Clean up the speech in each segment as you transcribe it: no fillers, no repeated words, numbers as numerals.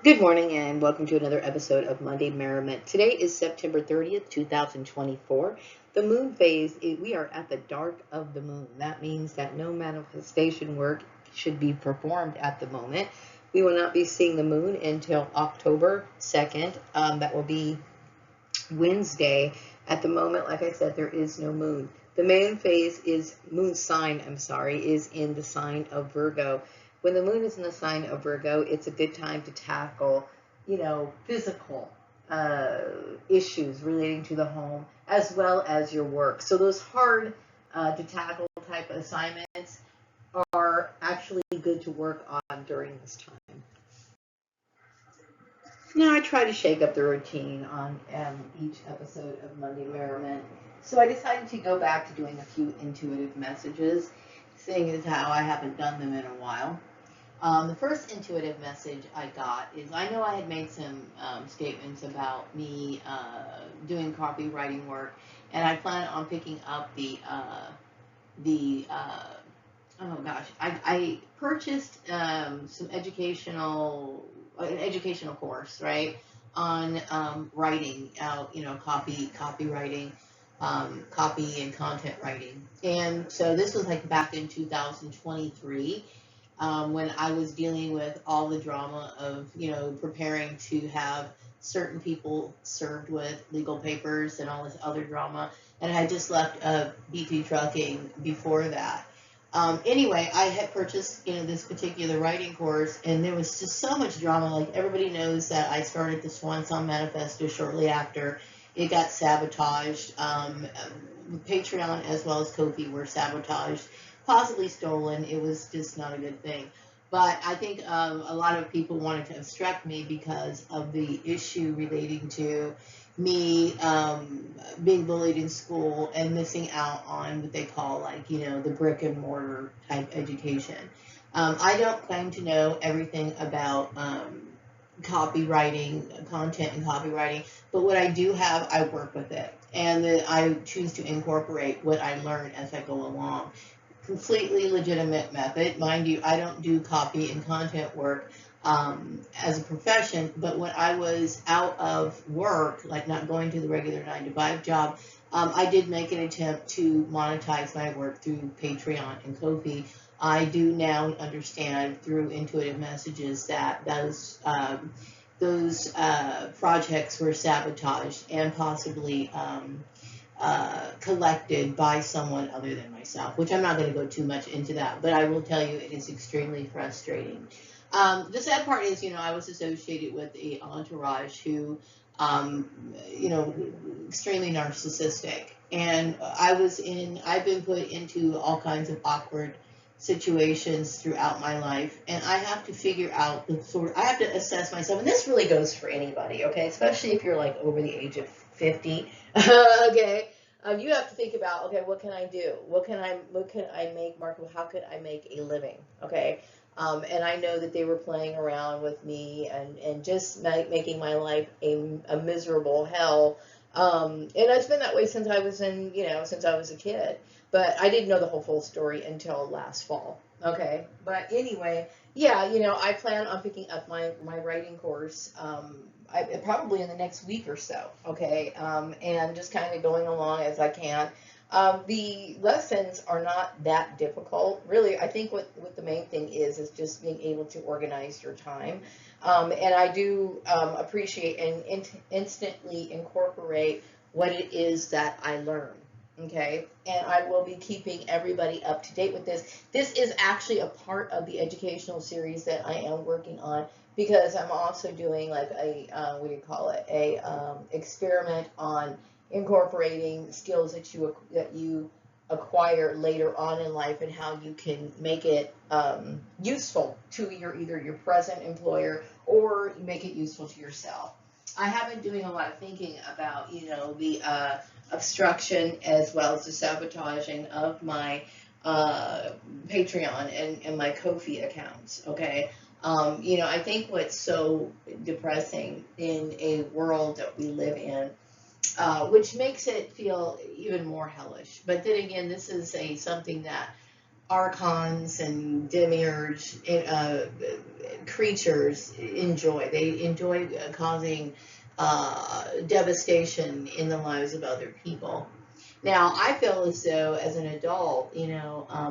Good morning and welcome to another episode of Monday Merriment. Today is September 30th, 2024. The moon phase, we are at the dark of the moon. That means that no manifestation work should be performed at the moment. We will not be seeing the moon until October 2nd. That will be Wednesday. At the moment, like I said, there is no moon. The moon phase moon sign, is in the sign of Virgo. When the moon is in the sign of Virgo, it's a good time to tackle, physical uh, issues relating to the home as well as your work. So those hard to tackle type assignments are actually good to work on during this time. Now, I try to shake up the routine on each episode of Monday Merriment. So I decided to go back to doing a few intuitive messages, seeing as how I haven't done them in a while. The first intuitive message I got is I know I had made some statements about me doing copywriting work, and I plan on picking up the oh gosh, I purchased an educational course, right, on writing out, copywriting, copy and content writing. And so this was like back in 2023, when I was dealing with all the drama of, preparing to have certain people served with legal papers and all this other drama. And I had just left BP Trucking before that. Anyway, I had purchased, this particular writing course, and there was just so much drama. Like everybody knows that I started the Swan Song Manifesto shortly after it got sabotaged. Patreon as well as Ko-fi were sabotaged, possibly stolen. It was just not a good thing. But I think a lot of people wanted to obstruct me because of the issue relating to me being bullied in school and missing out on what they call, like, the brick and mortar type education. I don't claim to know everything about copywriting, content and copywriting, but what I do have, I work with it. And I choose to incorporate what I learn as I go along. Completely legitimate method. Mind you, I don't do copy and content work as a profession, but when I was out of work, like not going to the regular 9 to 5 job, I did make an attempt to monetize my work through Patreon and Ko-fi. I do now understand through intuitive messages that those projects were sabotaged and possibly collected by someone other than myself, which I'm not going to go too much into that, but I will tell you it is extremely frustrating. The sad part is, I was associated with a entourage who, um, you know, extremely narcissistic, and I've been put into all kinds of awkward situations throughout my life, and I have to figure out I have to assess myself, and this really goes for anybody, okay, especially if you're like over the age of 50, okay. You have to think about, okay, what can I do? What can I make marketable? How could I make a living? Okay. And I know that they were playing around with me and just making my life a miserable hell. And it's been that way since I was since I was a kid. But I didn't know the whole full story until last fall. Okay. But anyway, yeah, I plan on picking up my writing course. Probably in the next week or so. Okay. And just kind of going along as I can. The lessons are not that difficult, really. I think what the main thing is just being able to organize your time, and I do appreciate and instantly incorporate what it is that I learn. Okay, and I will be keeping everybody up to date with this. This is actually a part of the educational series that I am working on because I'm also doing like a what do you call it, a experiment on incorporating skills that you acquire later on in life and how you can make it useful to either your present employer or make it useful to yourself. I have been doing a lot of thinking about the obstruction as well as the sabotaging of my uh, Patreon and my Ko-fi accounts. Okay. I think what's so depressing in a world that we live in, which makes it feel even more hellish. But then again, this is something that archons and demiurge creatures enjoy. They enjoy causing devastation in the lives of other people. Now, I feel as though, as an adult,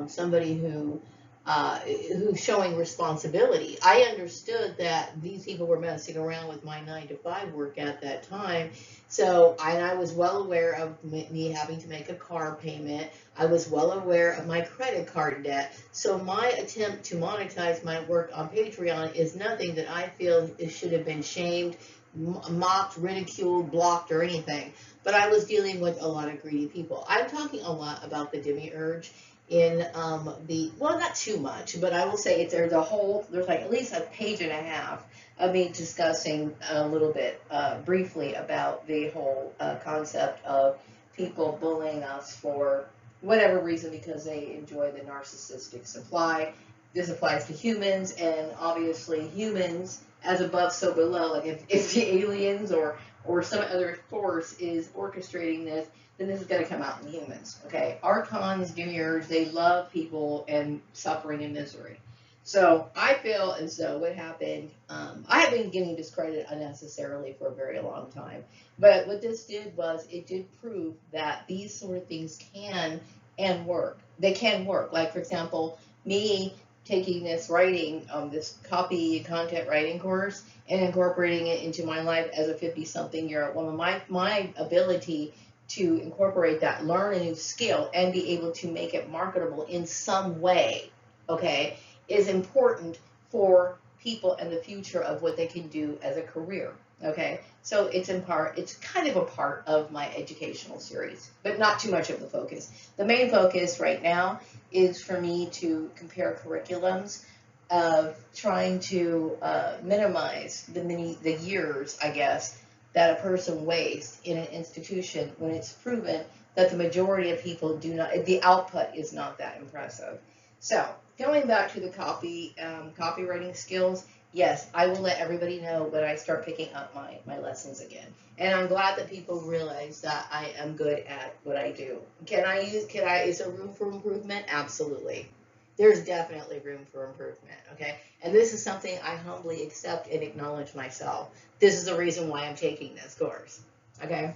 somebody who's showing responsibility. I understood that these people were messing around with my 9 to 5 work at that time. So, and I was well aware of me having to make a car payment. I was well aware of my credit card debt. So my attempt to monetize my work on Patreon is nothing that I feel it should have been shamed, mocked, ridiculed, blocked, or anything. But I was dealing with a lot of greedy people. I'm talking a lot about the demiurge in well, not too much, but I will say there's like at least a page and a half of me discussing a little bit briefly about the whole concept of people bullying us for whatever reason, because they enjoy the narcissistic supply. This applies to humans, and obviously humans, as above, so below. Like if the aliens or some other force is orchestrating this, then this is going to come out in humans. Okay, archons, demiurge, they love people and suffering and misery. So I feel as though what happened, I have been getting discredited unnecessarily for a very long time. But what this did was it did prove that these sort of things can and work. They can work. Like, for example, me taking this writing, this copy content writing course and incorporating it into my life as a 50-something-year-old woman. My ability to incorporate that, learn a new skill, and be able to make it marketable in some way, okay, is important for people and the future of what they can do as a career, okay? So it's kind of a part of my educational series, but not too much of the focus. The main focus right now is for me to compare curriculums of trying to minimize the years, I guess, that a person wastes in an institution when it's proven that the majority of people do not, the output is not that impressive. So, going back to the copywriting skills, yes, I will let everybody know when I start picking up my lessons again. And I'm glad that people realize that I am good at what I do. Is there room for improvement? Absolutely. There's definitely room for improvement, okay? And this is something I humbly accept and acknowledge myself. This is the reason why I'm taking this course, okay?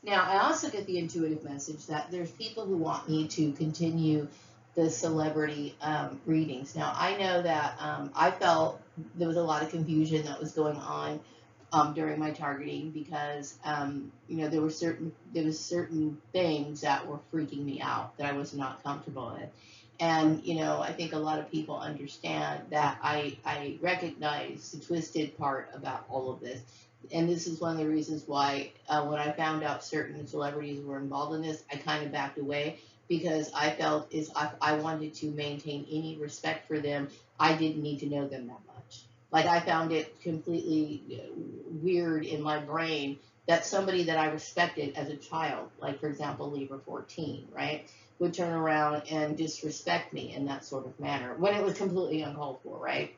Now, I also get the intuitive message that there's people who want me to continue the celebrity readings. Now, I know that I felt there was a lot of confusion that was going on during my targeting because there was certain things that were freaking me out that I was not comfortable with. And, I think a lot of people understand that I recognize the twisted part about all of this. And this is one of the reasons why when I found out certain celebrities were involved in this, I kind of backed away, because I felt I wanted to maintain any respect for them. I didn't need to know them that much. Like, I found it completely weird in my brain that somebody that I respected as a child, like, for example, Libra 14, right, would turn around and disrespect me in that sort of manner when it was completely uncalled for, right?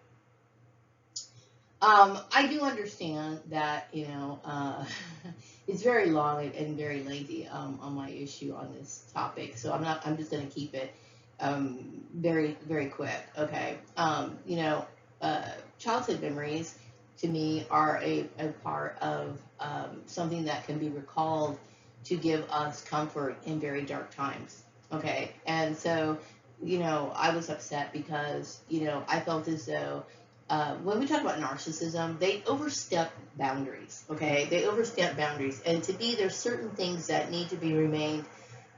I do understand that, it's very long and very lengthy on my issue on this topic, so I'm just going to keep it very, very quick, okay? Childhood memories, to me, are a part of something that can be recalled to give us comfort in very dark times, okay? And so, I was upset because, I felt as though when we talk about narcissism, they overstep boundaries, okay? They overstep boundaries. And to me, there's certain things that need to be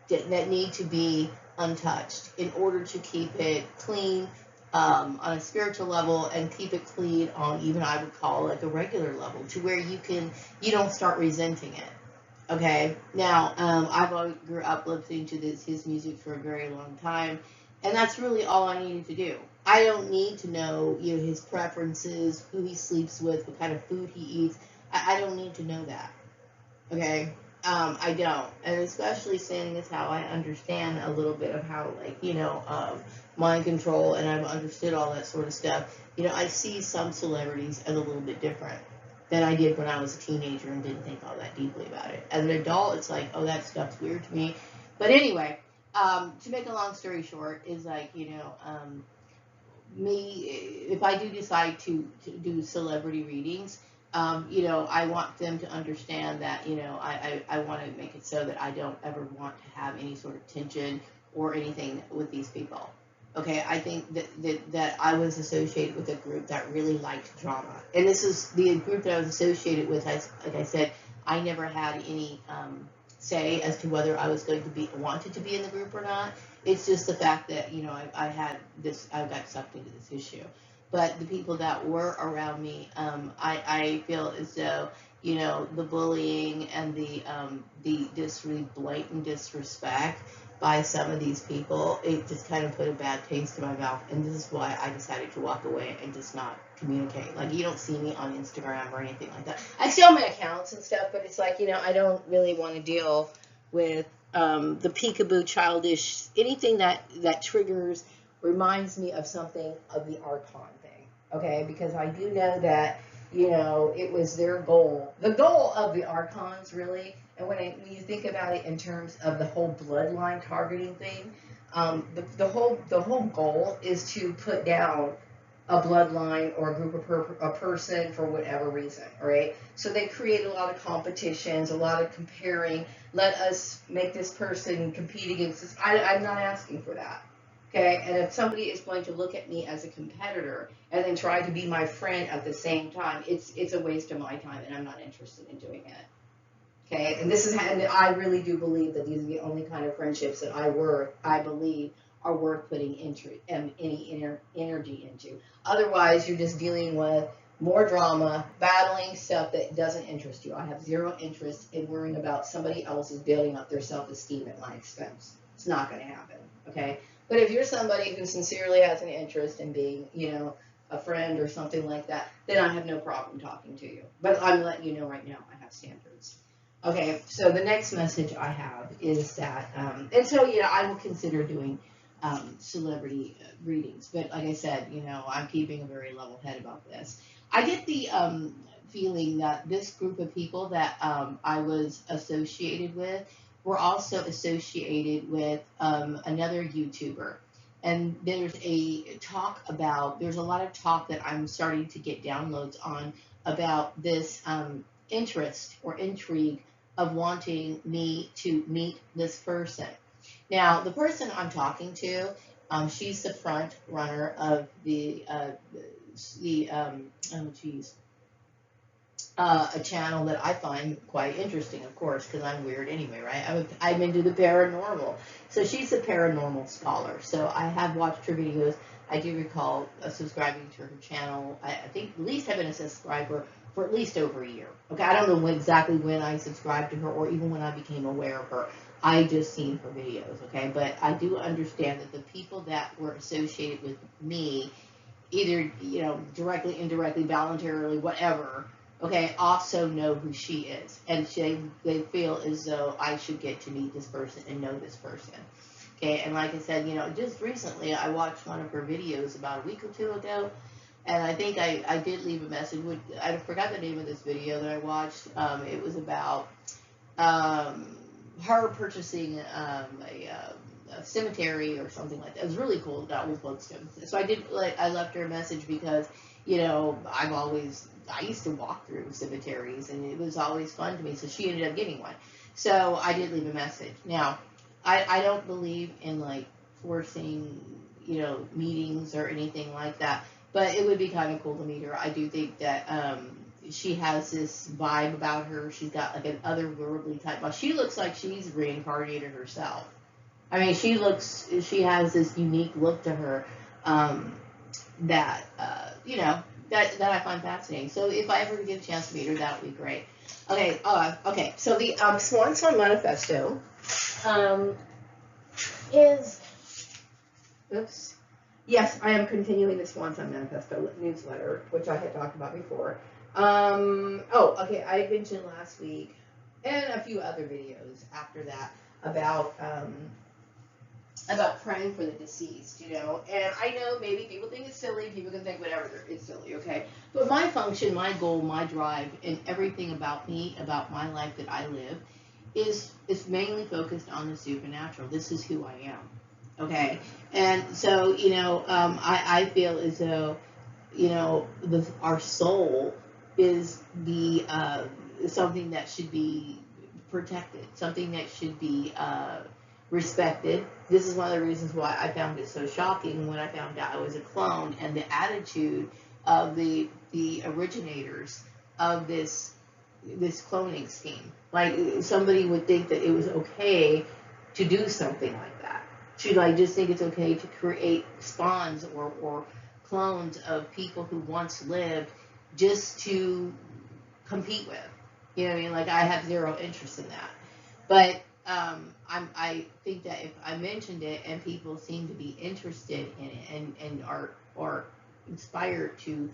that need to be untouched in order to keep it clean on a spiritual level, and keep it clean on, even I would call, like, a regular level, to where you don't start resenting it, okay? Now, I've always grew up listening to his music for a very long time, and that's really all I needed to do. I don't need to know, his preferences, who he sleeps with, what kind of food he eats. I don't need to know that, okay? I don't. And especially seeing as how I understand a little bit of how, like, mind control, and I've understood all that sort of stuff. I see some celebrities as a little bit different than I did when I was a teenager and didn't think all that deeply about it. As an adult, it's like, oh, that stuff's weird to me. But anyway, to make a long story short, is like, if I do decide to do celebrity readings, I want them to understand that, I want to make it so that I don't ever want to have any sort of tension or anything with these people. Okay, I think that I was associated with a group that really liked drama. And this is the group that I was associated with. Like I said, I never had any say as to whether I was going to be wanted to be in the group or not. It's just the fact that, I got sucked into this issue. But the people that were around me, I feel as though, the bullying and the really blatant disrespect by some of these people, it just kind of put a bad taste in my mouth. And this is why I decided to walk away and just not communicate. Like, you don't see me on Instagram or anything like that. I see all my accounts and stuff, but it's like, I don't really want to deal with the peekaboo, childish, anything that triggers, reminds me of something of the Archon thing. Okay, because I do know that, it was their goal. The goal of the Archons, really, and when you think about it in terms of the whole bloodline targeting thing, the whole goal is to put down a bloodline or a group of a person for whatever reason, right? So they create a lot of competitions, a lot of comparing. Let us make this person compete against this. I'm not asking for that. Okay, and if somebody is going to look at me as a competitor and then try to be my friend at the same time, it's a waste of my time, and I'm not interested in doing it. Okay, and I really do believe that these are the only kind of friendships that I believe are worth putting any energy into. Otherwise, you're just dealing with more drama, battling stuff that doesn't interest you. I have zero interest in worrying about somebody else's building up their self-esteem at my expense. It's not going to happen. Okay. But if you're somebody who sincerely has an interest in being, a friend or something like that, then I have no problem talking to you. But I'm letting you know right now, I have standards. Okay, so the next message I have is that, and so, I will consider doing celebrity readings. But like I said, I'm keeping a very level head about this. I get the feeling that this group of people that I was associated with were also associated with another YouTuber. And there's a lot of talk that I'm starting to get downloads on about this interest or intrigue of wanting me to meet this person. Now, the person I'm talking to, she's the front runner of a channel that I find quite interesting, of course, because I'm weird anyway, right? I'm into the paranormal. So she's a paranormal scholar. So I have watched her videos. I do recall subscribing to her channel. I think at least I've been a subscriber for at least over a year. Okay, I don't know exactly when I subscribed to her or even when I became aware of her. I just seen her videos, okay? But I do understand that the people that were associated with me, either, directly, indirectly, voluntarily, whatever, okay, also know who she is. And they feel as though I should get to meet this person and know this person. Okay, and like I said, just recently I watched one of her videos about a week or two ago, and I think I did leave a message. I forgot the name of this video that I watched. It was about her purchasing a cemetery or something like that. It was really cool. That was Bloodstone. So I left her a message because, I used to walk through cemeteries and it was always fun to me. So she ended up getting one. So I did leave a message. Now, I don't believe in forcing, meetings or anything like that. But it would be kind of cool to meet her. I do think that she has this vibe about her. She's got an otherworldly type. Well, she looks like she's reincarnated herself. I mean, she has this unique look to her that I find fascinating. So if I ever get a chance to meet her, that would be great. Okay. So the Swan Song Manifesto is. Oops. Yes, I am continuing the Swan Song Manifesto newsletter, which I had talked about before. Okay, I mentioned last week and a few other videos after that about praying for the deceased, And I know maybe people think it's silly, people can think whatever, it's silly, okay? But my function, my goal, my drive, and everything about me, about my life that I live, is mainly focused on the supernatural. This is who I am. Okay, and so I feel as though our soul is the something that should be protected, something that should be respected. This is one of the reasons why I found it so shocking when I found out I was a clone, and the attitude of the originators of this cloning scheme. Like, somebody would think that it was okay to do something like that. Should I just think it's okay to create spawns or clones of people who once lived just to compete with? You know what I mean? Like, I have zero interest in that. But I think that if I mentioned it and people seem to be interested in it and are inspired to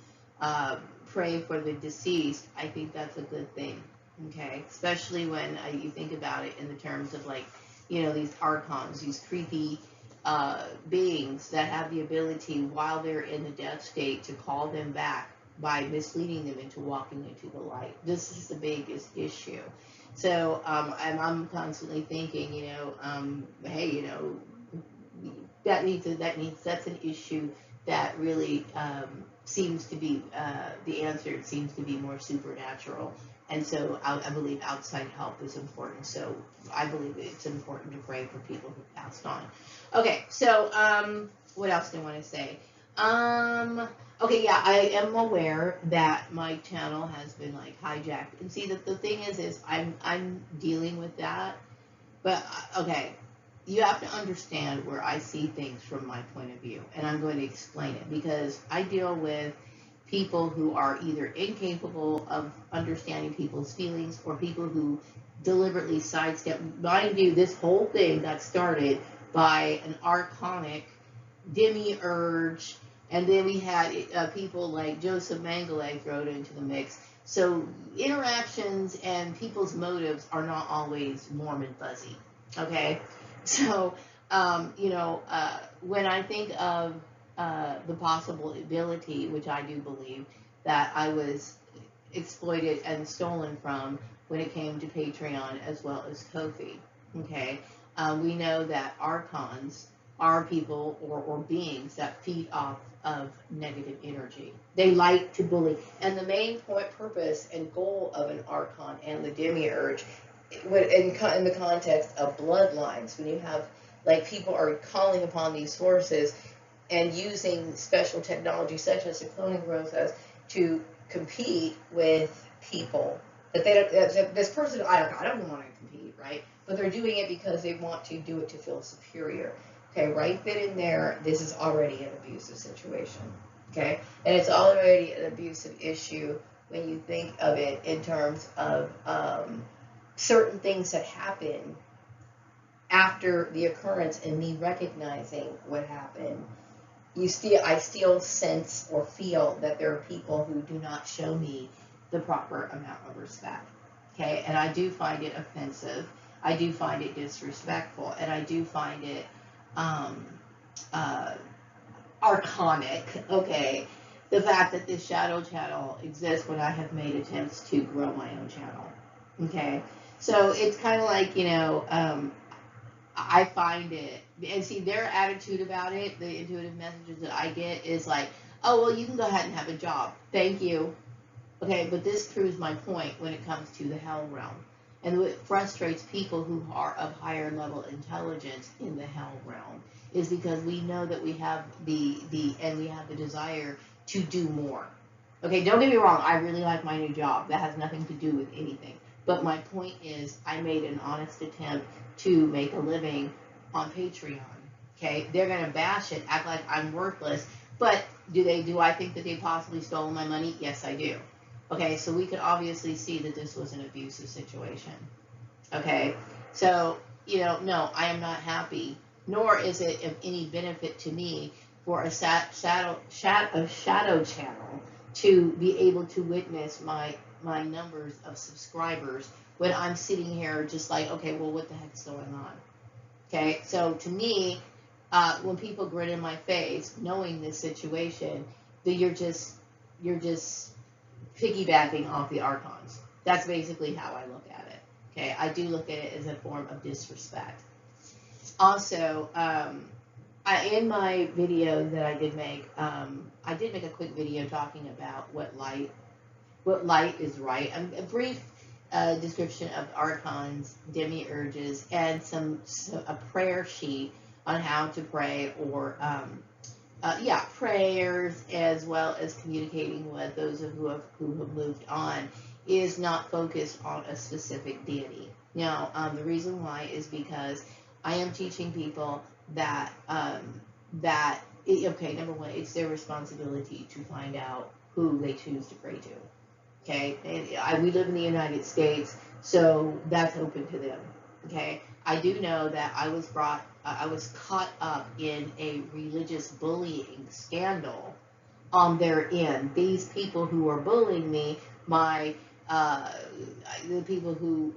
pray for the deceased, I think that's a good thing. Okay, especially when you think about it in the terms of, like, these archons, these creepy beings that have the ability while they're in the death state to call them back by misleading them into walking into the light. This is the biggest issue. So I'm constantly thinking, hey, that's an issue that really seems to be the answer seems to be more supernatural. And so I believe outside help is important. So I believe it's important to pray for people who passed on. Okay, so what else do I want to say? Okay, yeah, I am aware that my channel has been, like, hijacked. And see, the thing is I'm dealing with that. But okay, you have to understand where I see things from my point of view, and I'm going to explain it because I deal with people who are either incapable of understanding people's feelings or people who deliberately sidestep. Mind you, this whole thing got started by an archonic demiurge, and then we had people like Joseph Mengele thrown into the mix. So interactions and people's motives are not always warm and fuzzy. Okay, so when I think of the possible ability, which I do believe, that I was exploited and stolen from when it came to Patreon as well as Ko-fi. Okay, we know that archons are people or beings that feed off of negative energy. They like to bully. And the main purpose and goal of an archon and the demiurge, in the context of bloodlines, when you have, like, people are calling upon these forces and using special technology such as the cloning process to compete with people. But this person, I don't want to compete, right? But they're doing it because they want to do it to feel superior. Okay, right then and there, this is already an abusive situation. Okay, and it's already an abusive issue when you think of it in terms of certain things that happen after the occurrence and me recognizing what happened. I still sense or feel that there are people who do not show me the proper amount of respect. Okay, and I do find it offensive. I do find it disrespectful, and I do find it archonic. Okay, the fact that this shadow channel exists when I have made attempts to grow my own channel. Okay, so it's kind of like, I find it, and see, their attitude about it, the intuitive messages that I get is like, oh, well, you can go ahead and have a job. Thank you. Okay, but this proves my point when it comes to the hell realm. And what frustrates people who are of higher level intelligence in the hell realm is because we know that we have the desire to do more. Okay, don't get me wrong, I really like my new job. That has nothing to do with anything. But my point is, I made an honest attempt to make a living on Patreon. Okay, they're gonna bash it, act like I'm worthless. But do I think that they possibly stole my money? Yes, I do. Okay, so we could obviously see that this was an abusive situation. Okay, so, no, I am not happy, nor is it of any benefit to me for a shadow channel to be able to witness my numbers of subscribers when I'm sitting here just like, okay, well, what the heck's going on? Okay, so to me, when people grin in my face, knowing this situation, that you're just piggybacking off the archons. That's basically how I look at it. Okay, I do look at it as a form of disrespect. Also, In my video that I did make a quick video talking about what light is right. A brief description of archons, demiurges, and a prayer sheet on how to pray, or prayers, as well as communicating with those who have moved on, is not focused on a specific deity. Now, the reason why is because I am teaching people that okay, number one, it's their responsibility to find out who they choose to pray to. Okay, and we live in the United States, so that's open to them. Okay, I do know that I was caught up in a religious bullying scandal on their end. These people who are bullying me, uh, the people who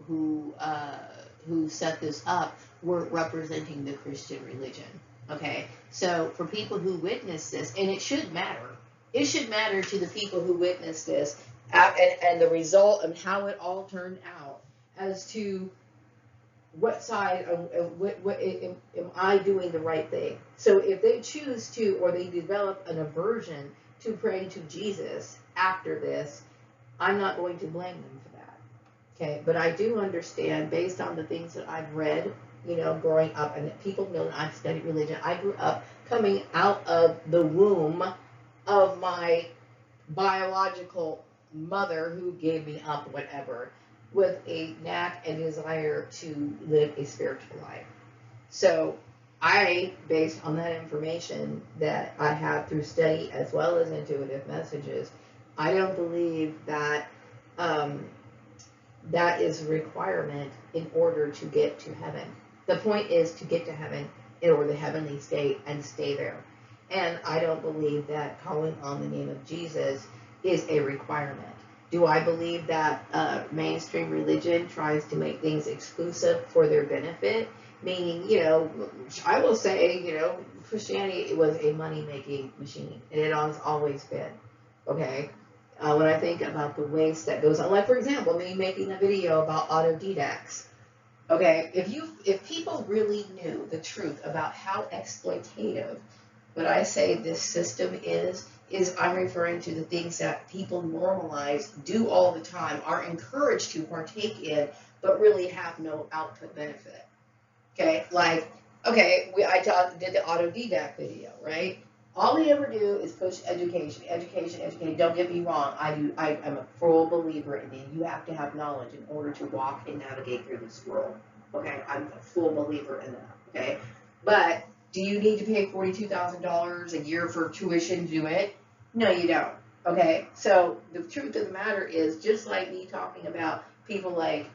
set this up, were representing the Christian religion. Okay, so for people who witness this, and it should matter. It should matter to the people who witness this, and the result and how it all turned out, as to what side am I doing the right thing. So if they choose to, or they develop an aversion to praying to Jesus after this, I'm not going to blame them for that. Okay, but I do understand, based on the things that I've read, growing up, and people know that I've studied religion. I grew up coming out of the womb of my biological mother, who gave me up, whatever, with a knack and desire to live a spiritual life. So based on that information that I have through study as well as intuitive messages, I don't believe that that is a requirement in order to get to heaven. The point is to get to heaven, or the heavenly state, and stay there. And I don't believe that calling on the name of Jesus is a requirement. Do I believe that mainstream religion tries to make things exclusive for their benefit? Meaning, I will say, Christianity was a money-making machine, and it has always been. Okay? When I think about the waste that goes on, like, for example, me making a video about autodidacts. Okay? If people really knew the truth about how exploitative what I say this system is I'm referring to the things that people normalize, do all the time, are encouraged to partake in, but really have no output benefit. Okay, like, I did the autodidact video, right? All we ever do is push education. Don't get me wrong, I'm a full believer in it. You have to have knowledge in order to walk and navigate through this world. Okay, I'm a full believer in that. Okay, but do you need to pay $42,000 a year for tuition to do it? No, you don't. Okay, so the truth of the matter is, just like me talking about people like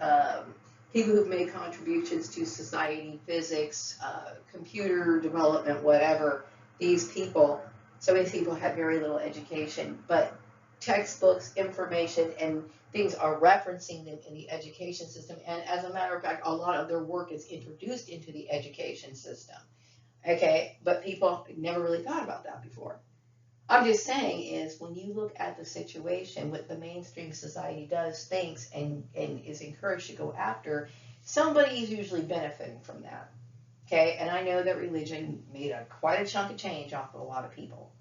people who've made contributions to society, physics, computer development, whatever, some of these people have very little education, but textbooks, information, and things are referencing them in the education system. And as a matter of fact, a lot of their work is introduced into the education system. Okay, but people never really thought about that before. I'm just saying is, when you look at the situation, what the mainstream society does, thinks, and is encouraged to go after, somebody is usually benefiting from that. Okay, and I know that religion made quite a chunk of change off of a lot of people.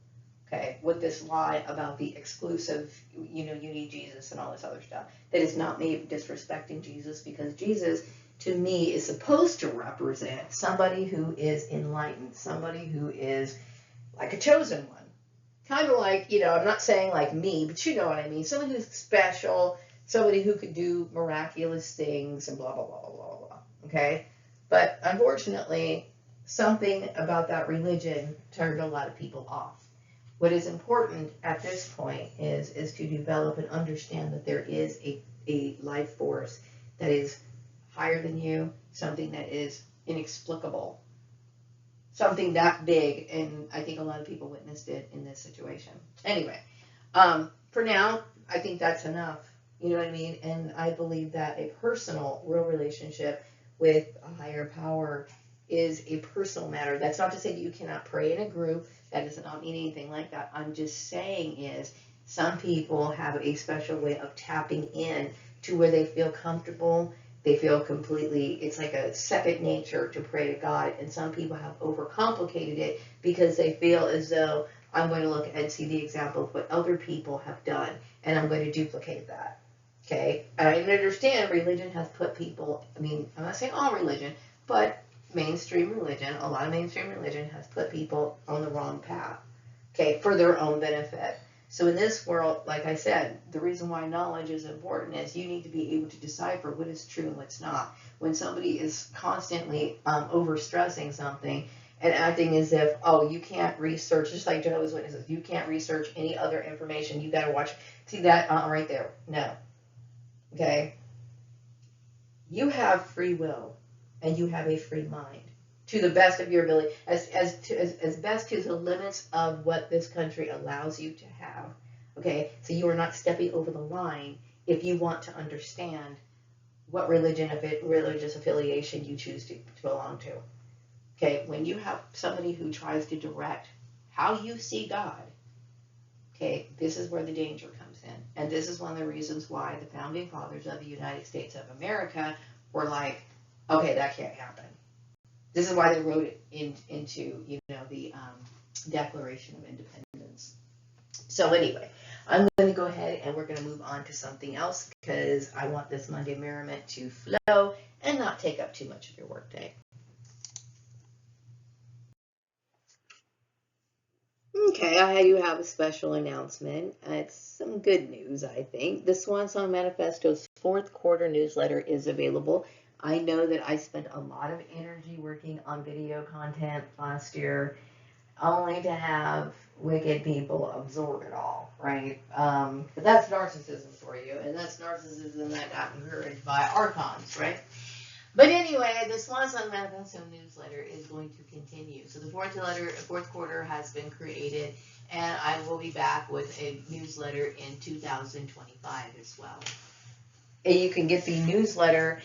Okay, with this lie about the exclusive, you need Jesus and all this other stuff. That is not me disrespecting Jesus, because Jesus, to me, is supposed to represent somebody who is enlightened, somebody who is like a chosen one. Kind of like, I'm not saying like me, but you know what I mean. Somebody who's special, somebody who could do miraculous things, and blah, blah, blah, blah, blah, blah. Okay? But unfortunately, something about that religion turned a lot of people off. What is important at this point is to develop and understand that there is a life force that is higher than you, something that is inexplicable, something that big, and I think a lot of people witnessed it in this situation. Anyway, for now, I think that's enough. You know what I mean? And I believe that a personal, real relationship with a higher power is a personal matter. That's not to say that you cannot pray in a group. That does not mean anything like that. I'm just saying is, some people have a special way of tapping in to where they feel comfortable They feel completely, it's like a second nature to pray to God. And some people have overcomplicated it because they feel as though I'm going to look and see the example of what other people have done, and I'm going to duplicate that. Okay? And I understand religion has put people, I mean, I'm not saying all religion, but mainstream religion, a lot of mainstream religion has put people on the wrong path, okay, for their own benefit. So in this world, like I said, the reason why knowledge is important is you need to be able to decipher what is true and what's not. When somebody is constantly overstressing something and acting as if, oh, you can't research, just like Jehovah's Witnesses, you can't research any other information, you got to watch, see that right there? No. Okay? You have free will and you have a free mind to the best of your ability, as best to the limits of what this country allows you to have. Okay, so you are not stepping over the line if you want to understand what religious affiliation you choose to belong to. Okay, when you have somebody who tries to direct how you see God, okay, this is where the danger comes in. And this is one of the reasons why the founding fathers of the United States of America were like, okay, that can't happen. This is why they wrote it into, the Declaration of Independence. So anyway, I'm going to go ahead and we're going to move on to something else because I want this Monday Merriment to flow and not take up too much of your workday. Okay, I do have a special announcement. It's some good news, I think. The Swan Song Manifesto's 4th quarter newsletter is available. I know that I spent a lot of energy working on video content last year, only to have wicked people absorb it all, right? But that's narcissism for you, and that's narcissism that got encouraged by archons, right? But anyway, the Swan Song Manifesto newsletter is going to continue. So the 4th quarter has been created, and I will be back with a newsletter in 2025 as well. And you can get the newsletter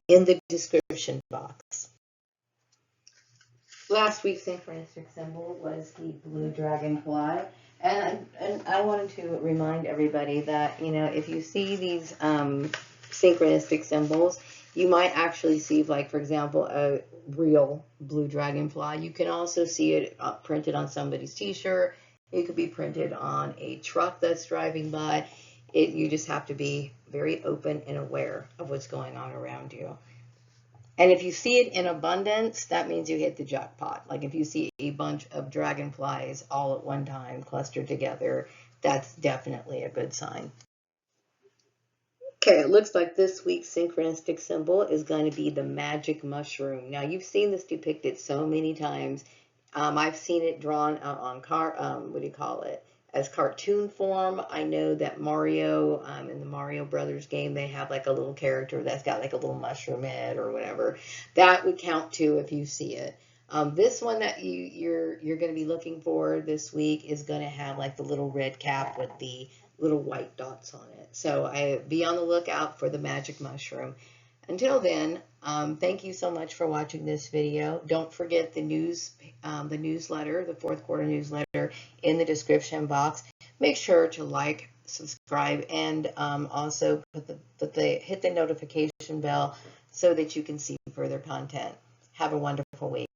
in the description box. Last week's synchronistic symbol was the blue dragonfly. And I wanted to remind everybody that, if you see these synchronistic symbols, you might actually see, like, for example, a real blue dragonfly. You can also see it printed on somebody's t-shirt. It could be printed on a truck that's driving by. You just have to be very open and aware of what's going on around you. And if you see it in abundance, that means you hit the jackpot. Like if you see a bunch of dragonflies all at one time clustered together, that's definitely a good sign. Okay, it looks like this week's synchronistic symbol is going to be the magic mushroom. Now, you've seen this depicted so many times. I've seen it drawn out on as cartoon form. I know that Mario, in the Mario Brothers game, they have like a little character that's got like a little mushroom head or whatever. That would count too if you see it. This one that you're going to be looking for this week is going to have like the little red cap with the little white dots on it. So be on the lookout for the magic mushroom. Until then, thank you so much for watching this video. Don't forget the newsletter, the 4th quarter newsletter in the description box. Make sure to like, subscribe, and also hit the notification bell so that you can see further content. Have a wonderful week.